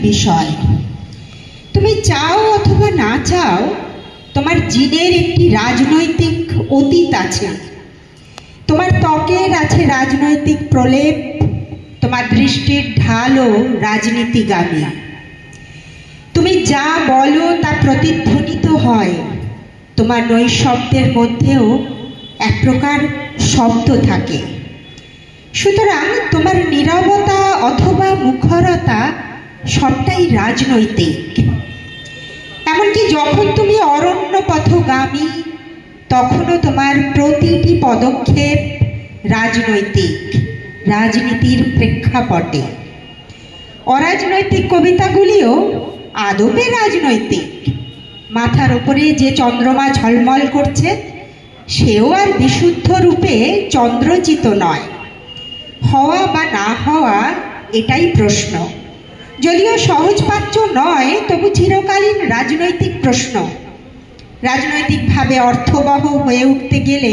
বিষয়। তুমি চাও অথবা না চাও, তোমার জিনের একটি রাজনৈতিক অতীত আছে। তোমার ত্বকের আছে রাজনৈতিক প্রলেপ, তোমার দৃষ্টির ঢালও রাজনীতিগামী। তুমি যা বলো তা প্রতিধ্বনিত হয়। তোমার নৈশব্দের মধ্যেও এক প্রকার শব্দ থাকে। সুতরাং তোমার নীরবতা অথবা মুখরতা সবটাই রাজনৈতিক। এমনকি যখন তুমি অরণ্য পথগামী, তখনও তোমার প্রতিটি পদক্ষেপ রাজনৈতিক, রাজনীতির প্রেক্ষাপটে। অরাজনৈতিক কবিতাগুলিও আদপে রাজনৈতিক। মাথার উপরে যে চন্দ্রমা ঝলমল করছে, সেও আর বিশুদ্ধ রূপে চন্দ্রচিত নয়। হওয়া বা না হওয়া, এটাই প্রশ্ন। যদিও সহজপাচ্য নয়, তবু চিরকালীন রাজনৈতিক প্রশ্ন। রাজনৈতিকভাবে অর্থবহ হয়ে উঠতে গেলে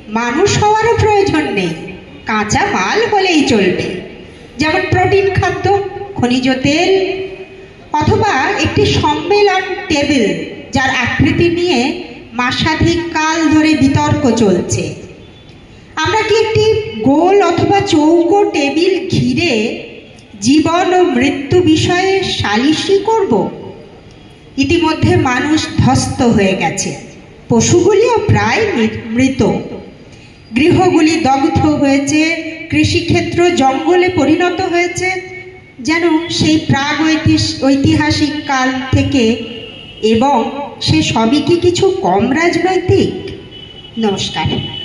মানুষ হওয়ারও প্রয়োজন নেই, কাঁচা মাল হলেই চলবে। যেমন প্রোটিন খাদ্য, খনিজ তেল, অথবা একটি সম্মেলন টেবিল, যার আকৃতি নিয়ে মাসাধিক কাল ধরে বিতর্ক চলছে। আমরা কি একটি গোল অথবা চৌকো টেবিল ঘিরে জীবন ও মৃত্যু বিষয়ে সালিশি করব? ইতিমধ্যে মানুষ ধ্বস্ত হয়ে গেছে, পশুগুলিও প্রায় মৃত। গৃহগুলি দগ্ধ হয়েছে, কৃষিক্ষেত্র জঙ্গলে পরিণত হয়েছে, যেন সেই প্রাগ ঐতিহাসিক কাল থেকে। এবং সে সবই কি কিছু কম রাজনৈতিক? নমস্কার।